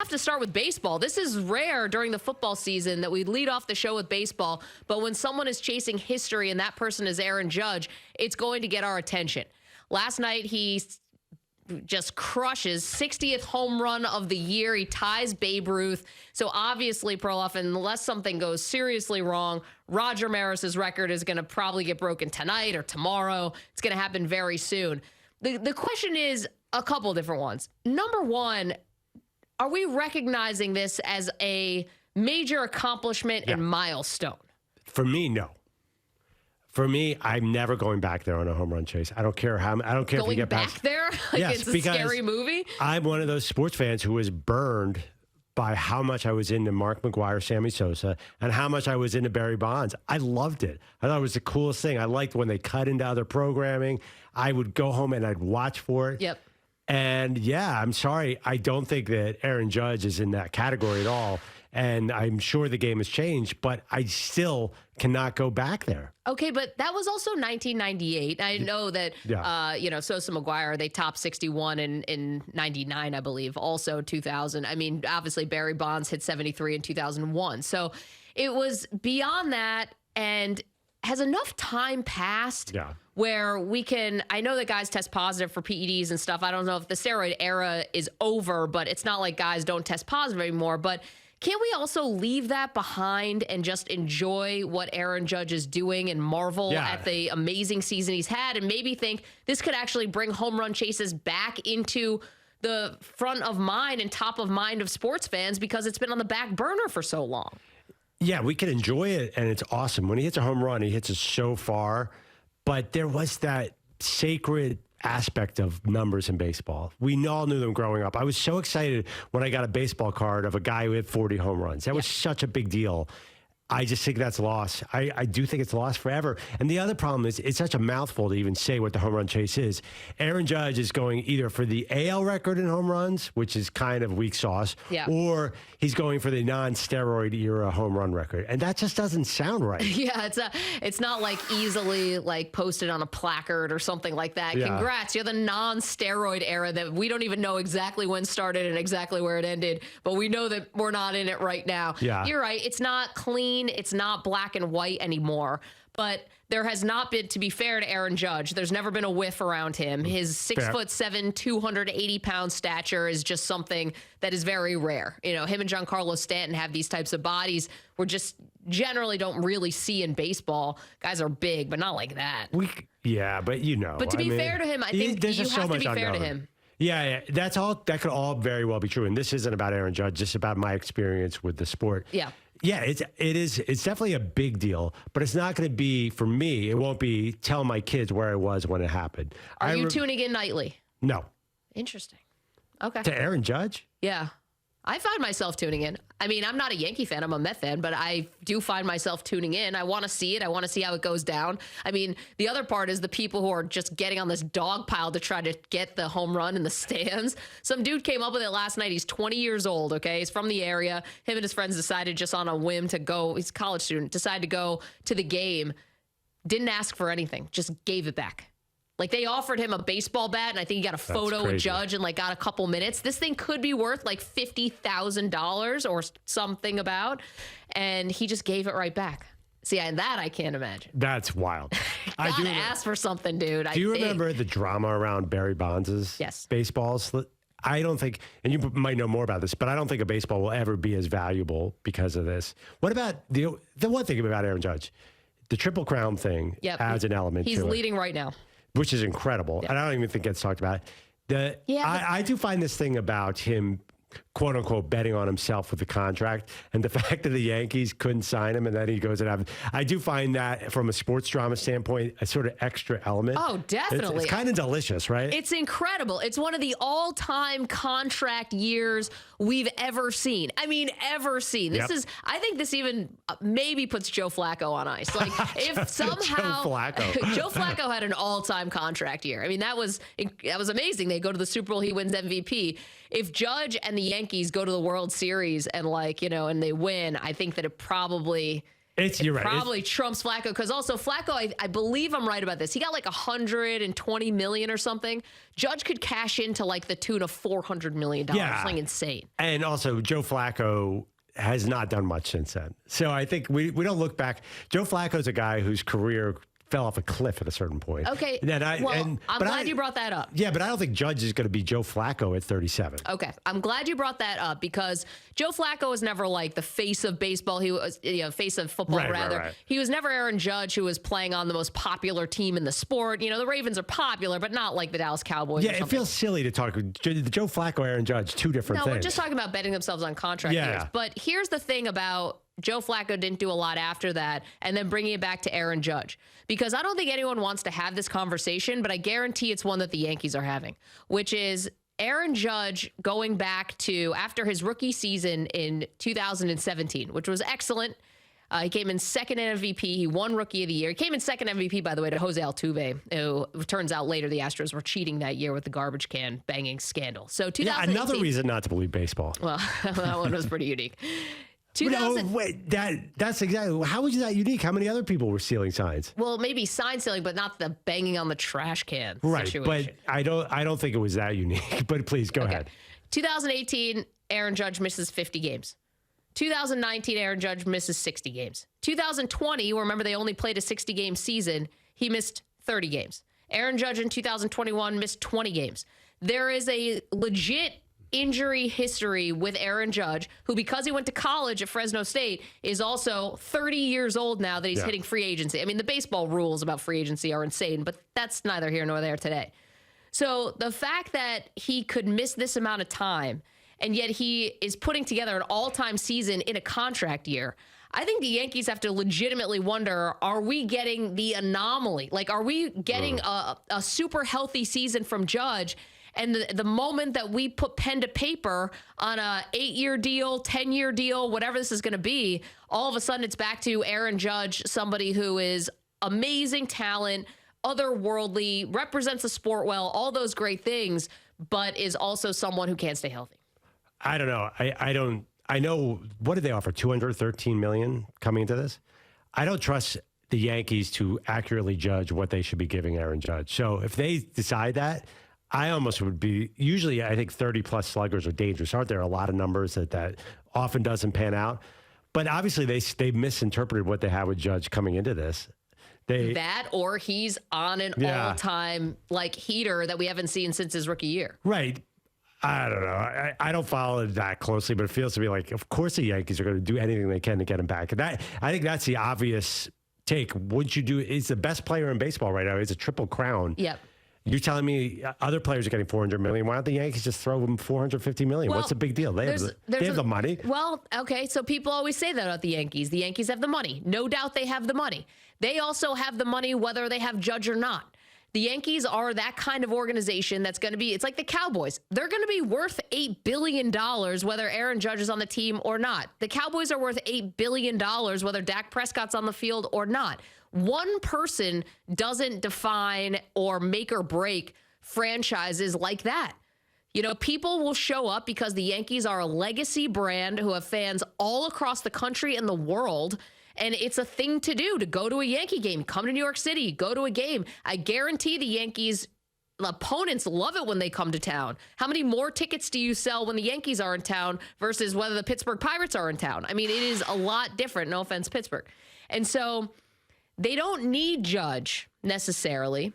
have to start with baseball. This is rare during the football season that we lead off the show with baseball, but when someone is chasing history and that person is Aaron Judge, it's going to get our attention. Last night, he just crushes 60th home run of the year. He ties Babe Ruth. So obviously, Perloff, unless something goes seriously wrong, Roger Maris's record is going to probably get broken tonight or tomorrow. It's going to happen very soon. The question is a couple different ones. Number one, are we recognizing this as a major accomplishment and milestone? For me, no. For me, I'm never going back there on a home run chase. I don't care how. I don't care if we get back there. Like yes, it's a scary movie. I'm one of those sports fans who was burned by how much I was into Mark McGwire, Sammy Sosa, and how much I was into Barry Bonds. I loved it. I thought it was the coolest thing. I liked when they cut into other programming. I would go home and I'd watch for it. Yep. And yeah, I'm sorry. I don't think that Aaron Judge is in that category at all. And I'm sure the game has changed, but I still cannot go back there. Okay, but that was also 1998. I know that, Sosa McGwire, they topped 61 in 99, I believe. Also 2000. I mean, obviously Barry Bonds hit 73 in 2001. So it was beyond that. And has enough time passed where we can, I know that guys test positive for PEDs and stuff. I don't know if the steroid era is over, but it's not like guys don't test positive anymore. But can't we also leave that behind and just enjoy what Aaron Judge is doing and marvel at the amazing season he's had and maybe think this could actually bring home run chases back into the front of mind and top of mind of sports fans because it's been on the back burner for so long? Yeah, we can enjoy it, and it's awesome. When he hits a home run, he hits it so far. But there was that sacred aspect of numbers in baseball. We all knew them growing up. I was so excited when I got a baseball card of a guy who hit 40 home runs. That was such a big deal. I just think that's lost. I do think it's lost forever. And the other problem is it's such a mouthful to even say what the home run chase is. Aaron Judge is going either for the AL record in home runs, which is kind of weak sauce, or he's going for the non-steroid era home run record. And that just doesn't sound right. Yeah, it's not like easily like posted on a placard or something like that. Yeah. Congrats, you're the non-steroid era that we don't even know exactly when started and exactly where it ended, but we know that we're not in it right now. Yeah. You're right. It's not clean. It's not black and white anymore, but there has not been, to be fair to Aaron Judge, there's never been a whiff around him. His 6'7", 280-pound stature is just something that is very rare. You know, him and Giancarlo Stanton have these types of bodies we just generally don't really see in baseball. Guys are big, but not like that. But you know. But to be fair to him, I think you have to be fair to him. Yeah, that could all very well be true. And this isn't about Aaron Judge, just about my experience with the sport. Yeah, it's definitely a big deal, but it's not going to be, for me, it won't be tell my kids where I was when it happened. Are you tuning in nightly? No. Interesting. Okay. To Aaron Judge? Yeah. I find myself tuning in. I mean, I'm not a Yankee fan. I'm a Met fan, but I do find myself tuning in. I want to see it. I want to see how it goes down. I mean, the other part is the people who are just getting on this dog pile to try to get the home run in the stands. Some dude came up with it last night. He's 20 years old, okay? He's from the area. Him and his friends decided just on a whim to go. He's a college student. Decided to go to the game. Didn't ask for anything. Just gave it back. Like, they offered him a baseball bat, and I think he got a photo with Judge and, like, got a couple minutes. This thing could be worth, like, $50,000 or something about, and he just gave it right back. See, and that I can't imagine. That's wild. I gotta ask for something, dude. Do you remember the drama around Barry Bonds' baseballs? I don't think, and you might know more about this, but I don't think a baseball will ever be as valuable because of this. What about the one thing about Aaron Judge? The Triple Crown thing adds an element to it. He's leading right now. Which is incredible. And I don't even think gets talked about. I do find this thing about him, quote unquote, betting on himself with the contract and the fact that the Yankees couldn't sign him and then he goes and have. I do find that from a sports drama standpoint, a sort of extra element. Oh, definitely. It's kind of delicious, right? It's incredible. It's one of the all-time contract years we've ever seen. I mean, ever seen. This is, I think this even maybe puts Joe Flacco on ice. Like, if somehow Joe Flacco had an all-time contract year. I mean, that was amazing. They go to the Super Bowl, he wins MVP. If Judge and the Yankees go to the World Series and and they win, I think that it probably You're right. Probably trumps Flacco, because also Flacco, I believe I'm right about this. He got like $120 million or something. Judge could cash into like the tune of $400 million. Yeah. Something insane. And also, Joe Flacco has not done much since then. So I think we don't look back. Joe Flacco's a guy whose career fell off a cliff at a certain point. Okay. I'm glad you brought that up. Yeah, but I don't think Judge is going to be Joe Flacco at 37. Okay. I'm glad you brought that up, because Joe Flacco was never like the face of baseball. He was, face of football, rather. Right. He was never Aaron Judge, who was playing on the most popular team in the sport. The Ravens are popular, but not like the Dallas Cowboys. Yeah, it feels silly to talk Joe Flacco, Aaron Judge, two different things. No, we're just talking about betting themselves on contract years. But here's the thing about Joe Flacco didn't do a lot after that, and then bringing it back to Aaron Judge. Because I don't think anyone wants to have this conversation, but I guarantee it's one that the Yankees are having, which is Aaron Judge going back to after his rookie season in 2017, which was excellent. He came in second in MVP. He won Rookie of the Year. He came in second MVP, by the way, to Jose Altuve, who turns out later the Astros were cheating that year with the garbage can banging scandal. So 2018, another reason not to believe baseball. Well, that one was pretty unique. Wait, that's exactly, how was that unique? How many other people were stealing signs? Well, maybe sign stealing, but not the banging on the trash can situation. But I don't think it was that unique. But please go ahead. 2018, Aaron Judge misses 50 games. 2019, Aaron Judge misses 60 games. 2020, remember they only played a 60-game season, he missed 30 games. Aaron Judge in 2021 missed 20 games. There is a legit injury history with Aaron Judge, who, because he went to college at Fresno State, is also 30 years old now that he's hitting free agency. I mean, the baseball rules about free agency are insane, but that's neither here nor there today. So the fact that he could miss this amount of time, and yet he is putting together an all-time season in a contract year, I think the Yankees have to legitimately wonder, are we getting the anomaly? Like, are we getting a super healthy season from Judge? And the moment that we put pen to paper on a 8-year deal, 10-year deal, whatever this is going to be, all of a sudden it's back to Aaron Judge, somebody who is amazing talent, otherworldly, represents the sport well, all those great things, but is also someone who can't stay healthy. I don't know. I know, what did they offer? $213 million coming into this? I don't trust the Yankees to accurately judge what they should be giving Aaron Judge. So if they decide that, I almost would be, usually I think 30-plus sluggers are dangerous. Aren't there a lot of numbers that often doesn't pan out? But obviously they misinterpreted what they had with Judge coming into this. That, or he's on an all-time heater that we haven't seen since his rookie year. Right. I don't know. I don't follow it that closely, but it feels to me like, of course the Yankees are going to do anything they can to get him back. And I think that's the obvious take. Wouldn't you do? He's the best player in baseball right now. He's a triple crown. Yep. You're telling me other players are getting $400 million. Why don't the Yankees just throw them $450 million? What's the big deal? They have the money. Well, okay, so people always say that about the Yankees. The Yankees have the money. No doubt they have the money. They also have the money whether they have Judge or not. The Yankees are that kind of organization that's going to be, it's like the Cowboys. They're going to be worth $8 billion whether Aaron Judge is on the team or not. The Cowboys are worth $8 billion whether Dak Prescott's on the field or not. One person doesn't define or make or break franchises like that. People will show up because the Yankees are a legacy brand who have fans all across the country and the world. And it's a thing to do, to go to a Yankee game, come to New York City, go to a game. I guarantee the Yankees opponents love it when they come to town. How many more tickets do you sell when the Yankees are in town versus whether the Pittsburgh Pirates are in town? I mean, it is a lot different. No offense, Pittsburgh. And so they don't need Judge necessarily.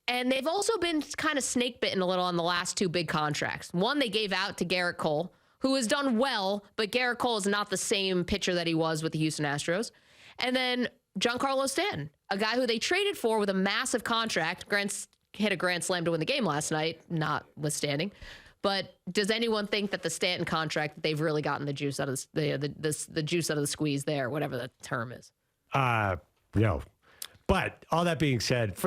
And they've also been kind of snake bitten a little on the last two big contracts. One they gave out to Garrett Cole, who has done well, but Garrett Cole is not the same pitcher that he was with the Houston Astros. And then Giancarlo Stanton, a guy who they traded for with a massive contract. Grant hit a grand slam to win the game last night, notwithstanding. But does anyone think that the Stanton contract, that they've really gotten the juice out of the juice out of the squeeze there, whatever the term is? No. But all that being said,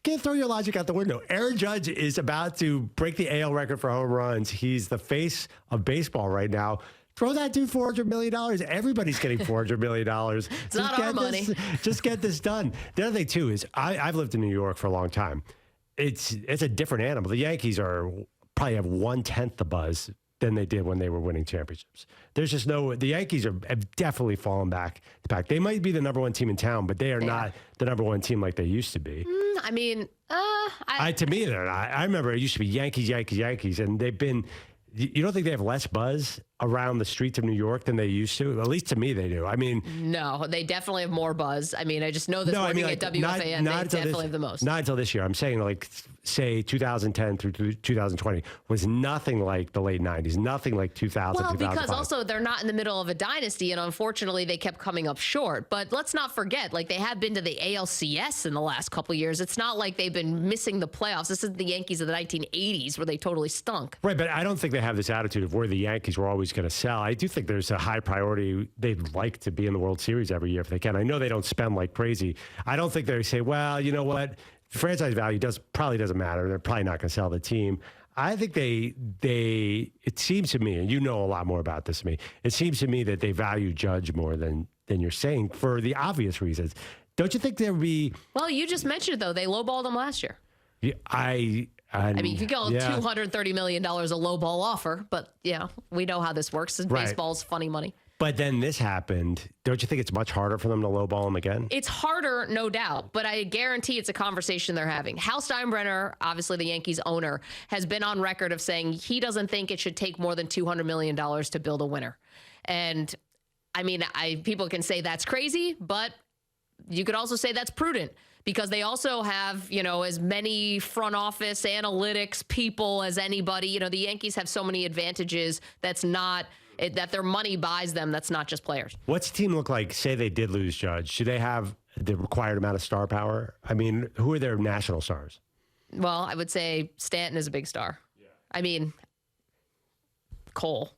can't throw your logic out the window. Aaron Judge is about to break the AL record for home runs. He's the face of baseball right now. Throw that dude $400 million. Everybody's getting $400 million. It's not our money. Just get this done. The other thing, too, is I've lived in New York for a long time. It's a different animal. The Yankees probably have 1/10 the buzz than they did when they were winning championships. There's just the Yankees have definitely fallen back. They might be the number one team in town, but they are not the number one team like they used to be. I mean, to me, they're not. I remember it used to be Yankees, Yankees, Yankees, and they've been. You don't think they have less buzz around the streets of New York than they used to? At least to me, they do. I mean, no, they definitely have more buzz. I mean, I just know this working at WFAN, they definitely have the most. Not until this year. I'm saying, like, say 2010 through 2020 was nothing like the late 90s, nothing like 2000. Well, 2005. because also they're not in the middle of a dynasty, and unfortunately, they kept coming up short. But let's not forget, like, they have been to the ALCS in the last couple of years. It's not like they've been missing the playoffs. This is the Yankees of the 1980s where they totally stunk. Right, but I don't think they have this attitude of where the Yankees were always going to sell. I do think there's a high priority. They'd like to be in the World Series every year if they can. I know they don't spend like crazy. I don't think they say, well, you know what? Franchise value probably doesn't matter. They're probably not going to sell the team. I think it seems to me, and you know a lot more about this than me, it seems to me that they value Judge more than you're saying for the obvious reasons. Don't you think there would be... Well, you just mentioned it, though. They lowballed him last year. Yeah, I mean, you could call $230 million a lowball offer, but we know how this works. Baseball's funny money. But then this happened. Don't you think it's much harder for them to lowball him again? It's harder, no doubt, but I guarantee it's a conversation they're having. Hal Steinbrenner, obviously the Yankees owner, has been on record of saying he doesn't think it should take more than $200 million to build a winner. And I mean, people can say that's crazy, but you could also say that's prudent. Because they also have, as many front office analytics people as anybody. The Yankees have so many advantages that their money buys them. That's not just players. What's the team look like? Say they did lose Judge. Do they have the required amount of star power? I mean, who are their national stars? Well, I would say Stanton is a big star. Yeah. I mean, Cole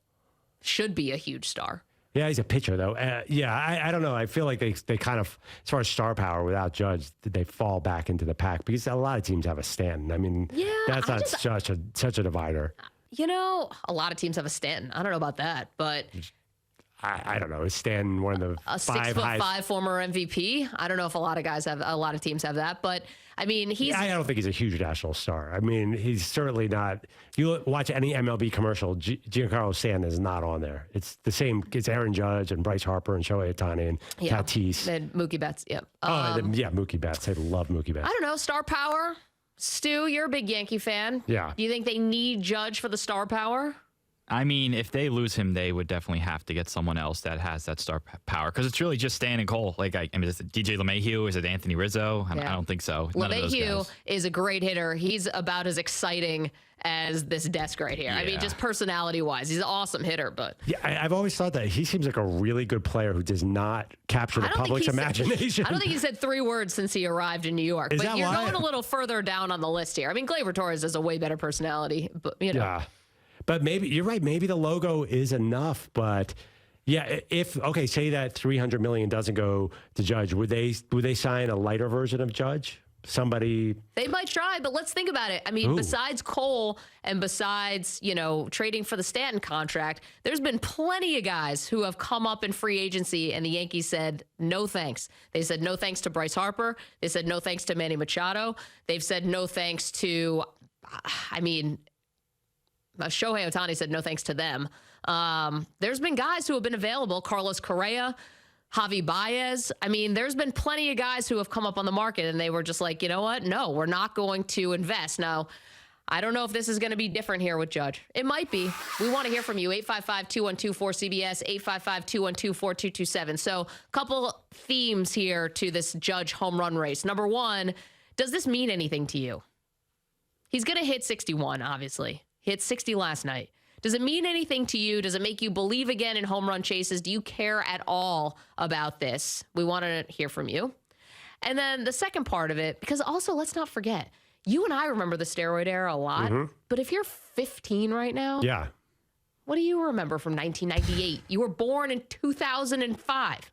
should be a huge star. Yeah, he's a pitcher, though. I don't know. I feel like they kind of, as far as star power, without Judge, they fall back into the pack because a lot of teams have a Stanton. I mean, that's not such a divider. A lot of teams have a Stanton. I don't know about that, but I don't know. Is Stanton one of the a 6'5" former MVP? I don't know if a lot of teams have that, but I mean, I don't think he's a huge national star. I mean, he's certainly not. You watch any MLB commercial, Giancarlo Stanton is not on there. It's the same. It's Aaron Judge and Bryce Harper and Shohei Ohtani and Tatis. And Mookie Betts, Mookie Betts. I love Mookie Betts. I don't know. Star power. Stu, you're a big Yankee fan. Yeah. Do you think they need Judge for the star power? I mean, if they lose him, they would definitely have to get someone else that has that star power because it's really just Stan and Cole. Like, I mean, is it DJ LeMahieu? Is it Anthony Rizzo? I don't think so. LeMahieu is a great hitter. He's about as exciting as this desk right here. Yeah. I mean, just personality-wise, he's an awesome hitter. But I've always thought that he seems like a really good player who does not capture the public's imagination. I don't think he said 3 words since he arrived in New York. But you're going a little further down on the list here. I mean, Gleyber Torres has a way better personality, but Yeah. But maybe you're right. Maybe the logo is enough. But say that $300 million doesn't go to Judge, would they sign a lighter version of Judge? Somebody they might try, but let's think about it. I mean, besides Cole and besides trading for the Stanton contract, there's been plenty of guys who have come up in free agency, and the Yankees said no thanks. They said no thanks to Bryce Harper. They said no thanks to Manny Machado. They've said no thanks to, Shohei Ohtani said no thanks to them. There's been guys who have been available. Carlos Correa, Javi Baez. I mean, there's been plenty of guys who have come up on the market and they were just like, you know what? No, we're not going to invest. Now, I don't know if this is going to be different here with Judge. It might be. We want to hear from you. 855-212-4CBS, 855-212-4227. So a couple themes here to this Judge home run race. Number one, does this mean anything to you? He's going to hit 61, obviously. He hit 60 last night. Does it mean anything to you? Does it make you believe again in home run chases? Do you care at all about this? We want to hear from you. And then the second part of it, because also let's not forget, you and I remember the steroid era a lot, but if you're 15 right now, what do you remember from 1998? You were born in 2005.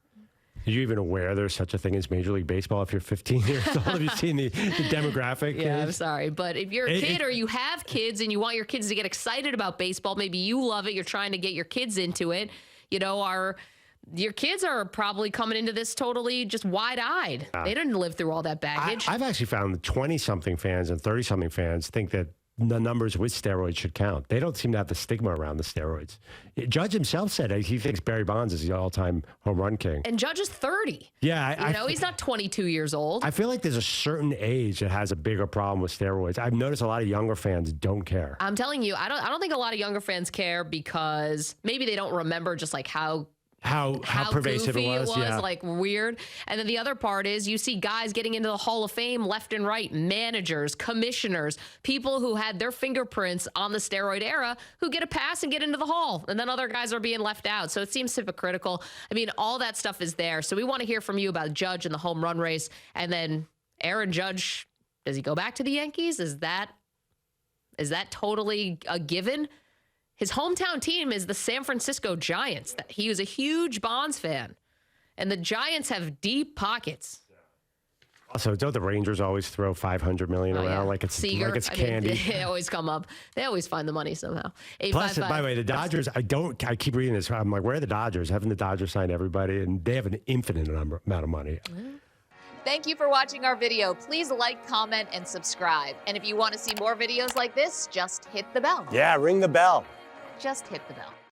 Are you even aware there's such a thing as Major League Baseball if you're 15 years old? Have you seen the demographic? Yeah, I'm sorry. But if you're a kid or you have kids and you want your kids to get excited about baseball, maybe you love it, you're trying to get your kids into it, your kids are probably coming into this totally just wide-eyed. They didn't live through all that baggage. I've actually found 20-something fans and 30-something fans think that the numbers with steroids should count. They don't seem to have the stigma around the steroids. Judge himself said he thinks Barry Bonds is the all-time home run king. And Judge is 30. Yeah. He's not 22 years old. I feel like there's a certain age that has a bigger problem with steroids. I've noticed a lot of younger fans don't care. I'm telling you, I don't think a lot of younger fans care because maybe they don't remember just like how pervasive goofy it was. Yeah. like weird. And then the other part is you see guys getting into the Hall of Fame left and right, managers, commissioners, people who had their fingerprints on the steroid era who get a pass and get into the Hall. And then other guys are being left out. So it seems hypocritical. I mean, all that stuff is there. So we want to hear from you about Judge and the home run race. And then Aaron Judge, does he go back to the Yankees? Is that totally a given? His hometown team is the San Francisco Giants. He was a huge Bonds fan. And the Giants have deep pockets. Also, don't the Rangers always throw $500 million around like it's Seager. like it's candy? They always come up. They always find the money somehow. Plus, by the way, the Dodgers, I keep reading this. I'm like, where are the Dodgers? Haven't the Dodgers signed everybody? And they have an infinite amount of money. Thank you for watching our video. Please like, comment, and subscribe. And if you want to see more videos like this, just hit the bell. Yeah, ring the bell. Just hit the bell.